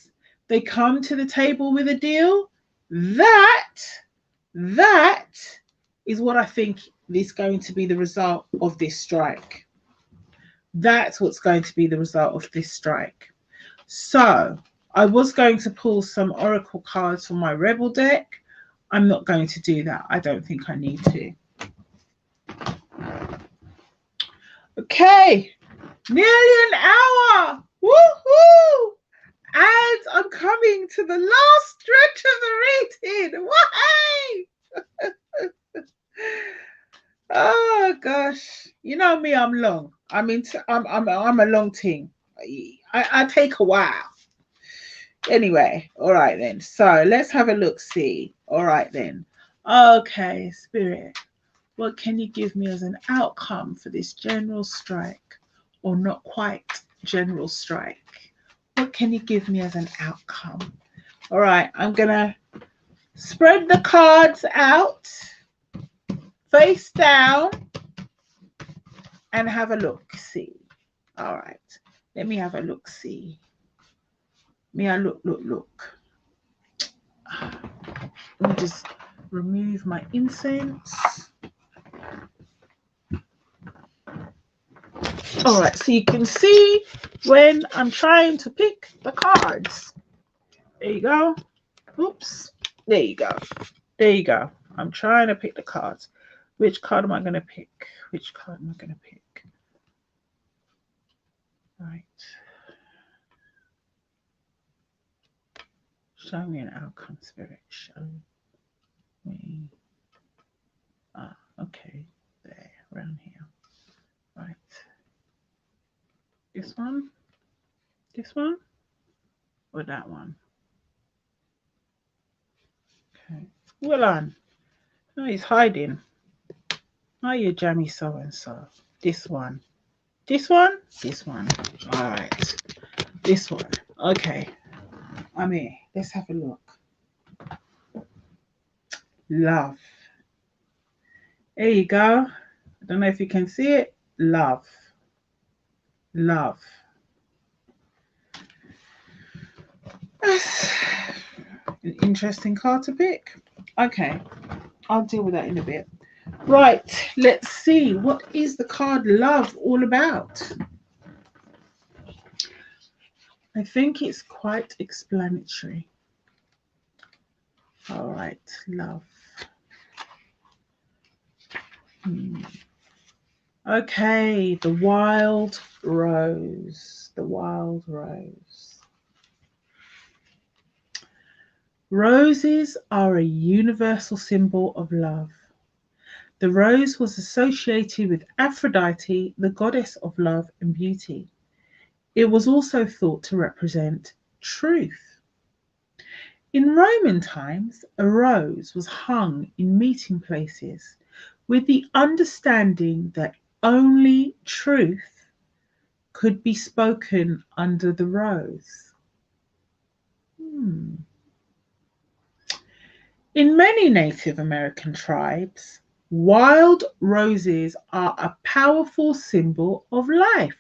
A: they come to the table with a deal, that is what I think is going to be the result of this strike. That's what's going to be the result of this strike. So I was going to pull some oracle cards from my rebel deck. I'm not going to do that. I don't think I need to. Okay, nearly an hour. Woohoo! And I'm coming to the last stretch of the reading. Why? Oh gosh, you know me. I'm long. I'm a long thing. I take a while. Anyway, all right then. So let's have a look. See. All right then. Okay, Spirit. What can you give me as an outcome for this general strike, or not quite general strike? What can you give me as an outcome? All right, I'm gonna spread the cards out face down and have a look. See. All right. Let me have a look. See. Me, I look. Let me just remove my incense. All right, so you can see when I'm trying to pick the cards. There you go. Oops. There you go. There you go. I'm trying to pick the cards. Which card am I going to pick? Which card am I going to pick? Right. Show me an outcome, Spirit. Show me. Ah, okay. There, around here. Right. This one? This one? Or that one? Okay. Well on. Oh, he's hiding. Oh, you jammy so and so. This one. This one? This one. All right. This one. Okay. I'm here. Let's have a look. love. There you go. I don't know if you can see it. Love. Love. That's an interesting card to pick. Okay, I'll deal with that in a bit. Right, let's see. What is the card love all about? I think it's quite explanatory. All right, love. Hmm. Okay, the wild rose. The wild rose. Roses are a universal symbol of love. The rose was associated with Aphrodite, the goddess of love and beauty. It was also thought to represent truth. In Roman times, a rose was hung in meeting places with the understanding that only truth could be spoken under the rose. Hmm. In many Native American tribes, wild roses are a powerful symbol of life.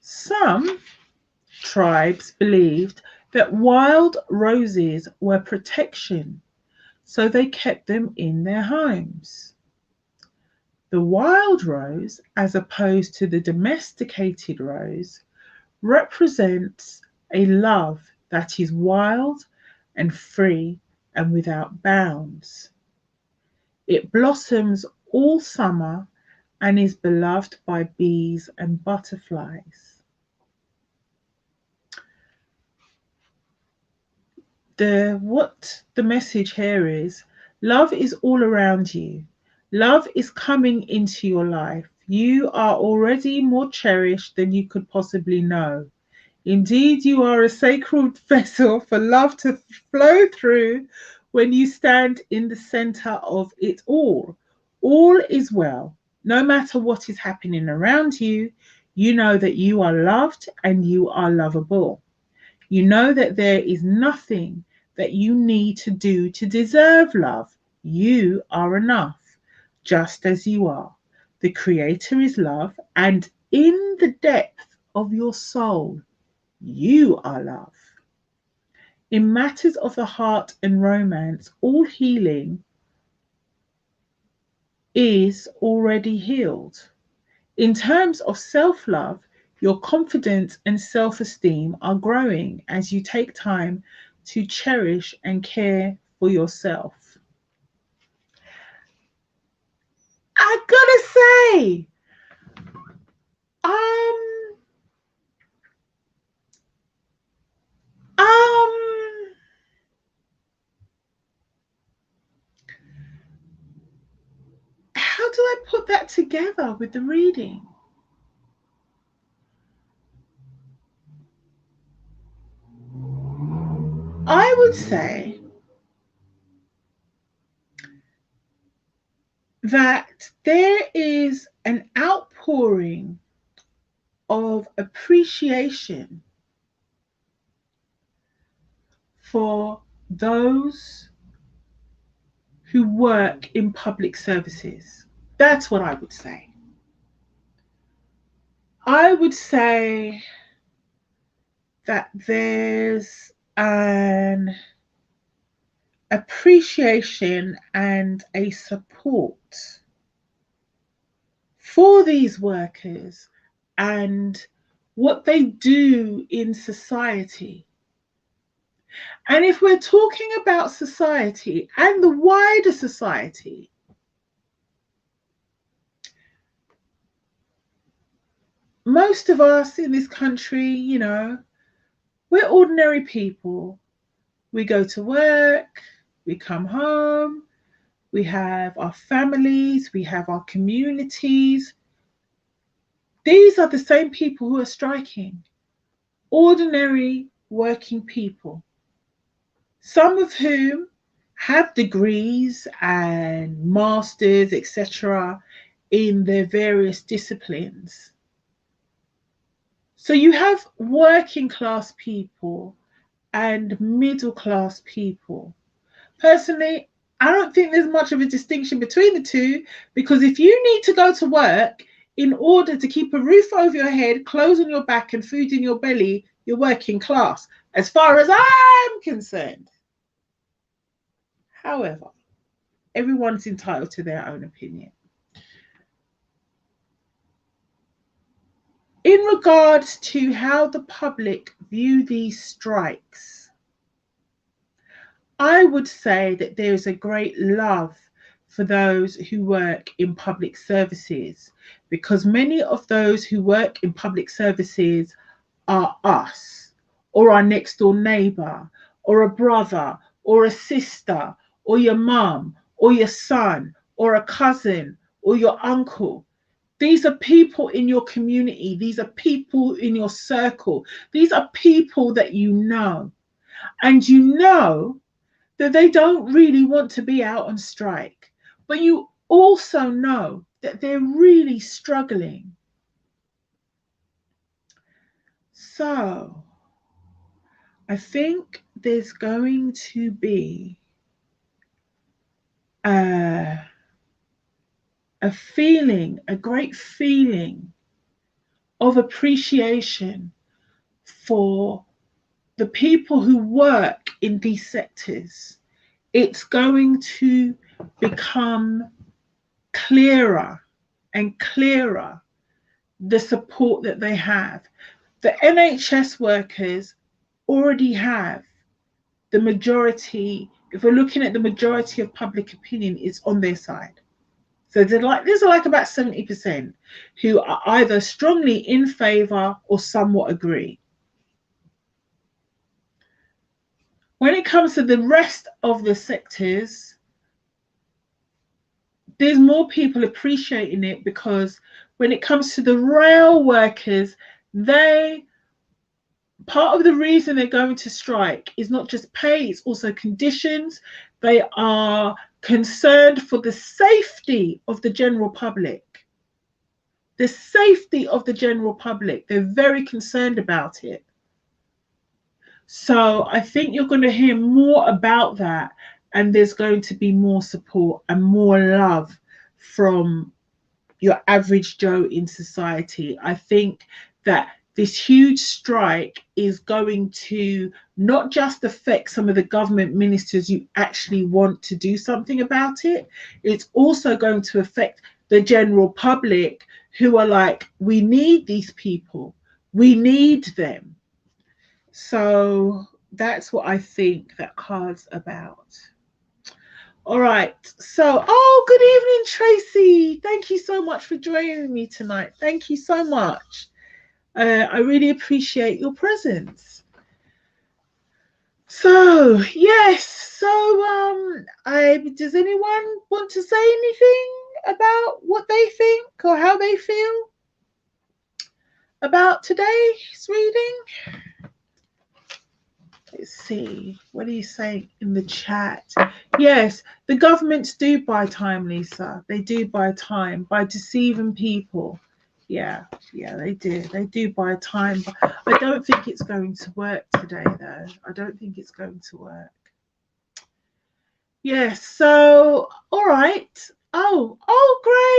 A: Some tribes believed that wild roses were protection, so they kept them in their homes. The wild rose, as opposed to the domesticated rose, represents a love that is wild and free and without bounds. It blossoms all summer and is beloved by bees and butterflies. The message here is love is all around you. Love is coming into your life. You are already more cherished than you could possibly know. Indeed, you are a sacred vessel for love to flow through when you stand in the center of it all. All is well. No matter what is happening around you, you know that you are loved and you are lovable. You know that there is nothing that you need to do to deserve love. You are enough, just as you are. The Creator is love, and in the depth of your soul, you are love. In matters of the heart and romance, all healing is already healed. In terms of self love, your confidence and self esteem are growing as you take time to cherish and care for yourself. I gotta say, um, um, how do I put that together with the reading? I would say that there is an outpouring of appreciation for those who work in public services. That's what I would say. I would say that there's an appreciation and a support for these workers and what they do in society. And if we're talking about society and the wider society, most of us in this country, we're ordinary people. We go to work, we come home, we have our families, we have our communities. These are the same people who are striking, ordinary working people, some of whom have degrees and masters, etc., in their various disciplines. So you have working class people and middle class people. Personally, I don't think there's much of a distinction between the two, because if you need to go to work in order to keep a roof over your head, clothes on your back, and food in your belly, you're working class, as far as I'm concerned. However, everyone's entitled to their own opinion. In regards to how the public view these strikes, I would say that there is a great love for those who work in public services, because many of those who work in public services are us, or our next door neighbour, or a brother, or a sister, or your mum, or your son, or a cousin, or your uncle. These are people in your community. These are people in your circle. These are people that you know. And you know that they don't really want to be out on strike. But you also know that they're really struggling. So I think there's going to be a, a feeling, a great feeling of appreciation for the people who work in these sectors. It's going to become clearer and clearer the support that they have. The NHS workers already have the majority. If we're looking at the majority of public opinion, is on their side. So there's like about 70% who are either strongly in favour or somewhat agree. When it comes to the rest of the sectors, there's more people appreciating it, because when it comes to the rail workers, they part of the reason they're going to strike is not just pay, it's also conditions. They are concerned for the safety of the general public. The safety of the general public. They're very concerned about it. So I think you're going to hear more about that, and there's going to be more support and more love from your average Joe in society. I think that this huge strike is going to not just affect some of the government ministers who actually want to do something about it, it's also going to affect the general public who are like, we need these people, we need them. So that's what I think that card's about. All right. So, oh, good evening, Tracy. Thank you so much for joining me tonight. Thank you so much. I really appreciate your presence. So, yes. So, does anyone want to say anything about what they think or how they feel about today's reading? Let's see, what are you saying in the chat? Yes, the governments do buy time, Lisa. They do buy time by deceiving people. Yeah, they do. They do buy time. But I don't think it's going to work today, though. I don't think it's going to work. Yes, so, all right. Oh,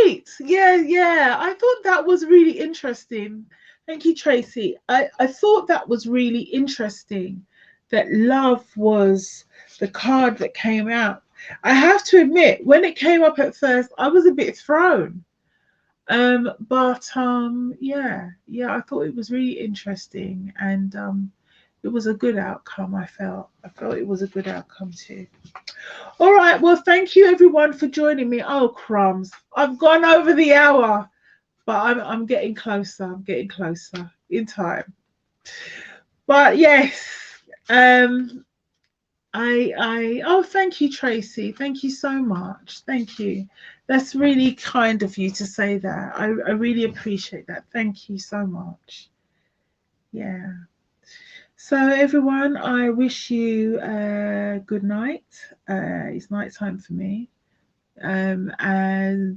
A: great. Yeah. I thought that was really interesting. Thank you, Tracy. I thought that was really interesting that love was the card that came out. I have to admit, when it came up at first, I was a bit thrown. But yeah, I thought it was really interesting, and it was a good outcome. I felt it was a good outcome too. All right, well, thank you everyone for joining me. Oh, crumbs, I've gone over the hour, but I'm getting closer. I'm getting closer in time. But yes, oh, thank you, Tracy. Thank you so much. Thank you. That's really kind of you to say that. I really appreciate that. Thank you so much. Yeah. So everyone, I wish you a good night. It's night time for me. And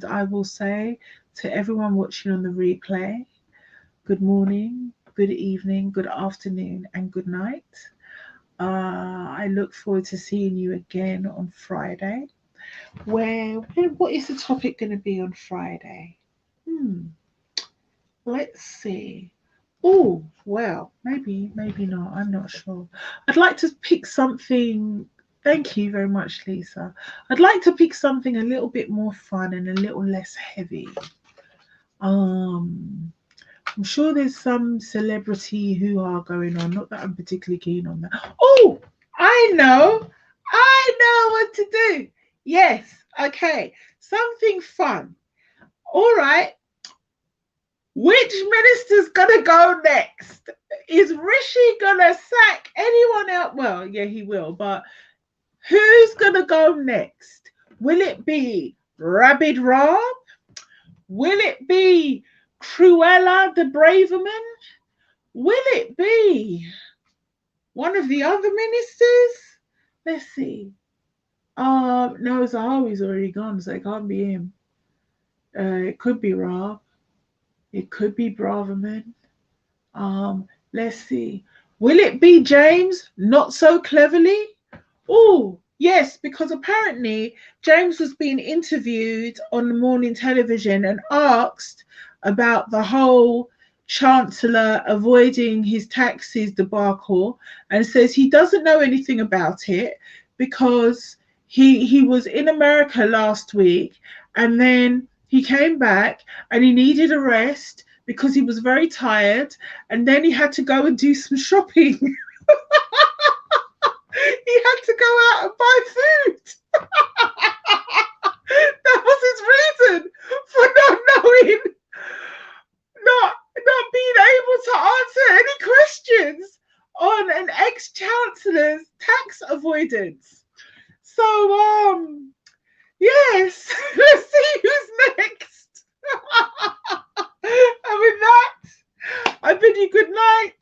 A: I will say to everyone watching on the replay, good morning, good evening, good afternoon, and good night. I look forward to seeing you again on Friday. What is the topic going to be on Friday? Let's see. Oh, well, maybe not. I'm not sure. I'd like to pick something. Thank you very much, Lisa. I'd like to pick something a little bit more fun and a little less heavy. Um, I'm sure there's some celebrity who are going on. Not that I'm particularly keen on that. Oh, I know. I know what to do. Yes. Okay. Something fun. All right. Which minister's gonna go next? Is Rishi gonna sack anyone else? Well, yeah, he will, but who's gonna go next? Will it be Rabid Rob? Will it be Cruella the Braverman? Will it be one of the other ministers? Let's see. No, Zahawi's already gone, so it can't be him. It could be Rob. It could be Braverman. Let's see. Will it be James? Not so cleverly. Oh, yes, because apparently James was being interviewed on the morning television and asked about the whole Chancellor avoiding his taxes debacle, and says he doesn't know anything about it because he was in America last week, and then he came back and he needed a rest because he was very tired, and then he had to go and do some shopping. He had to go out and buy food. That was his reason for not knowing, not being able to answer any questions on an ex-chancellor's tax avoidance. So yes, let's see who's next. And with that, I bid you good night.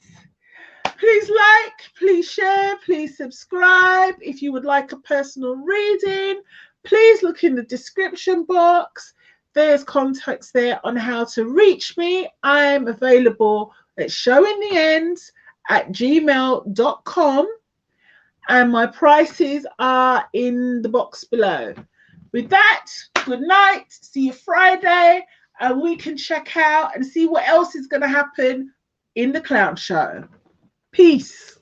A: Please like, please share, please subscribe. If you would like a personal reading, please look in the description box. There's contacts there on how to reach me. I'm available at showintheends@gmail.com, and my prices are in the box below. With that, good night. See you Friday, and we can check out and see what else is going to happen in the clown show. Peace.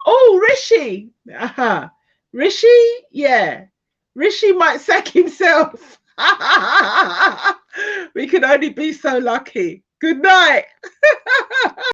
A: Oh, Rishi. Uh-huh. Rishi, yeah. Rishi might sack himself. We can only be so lucky. Good night.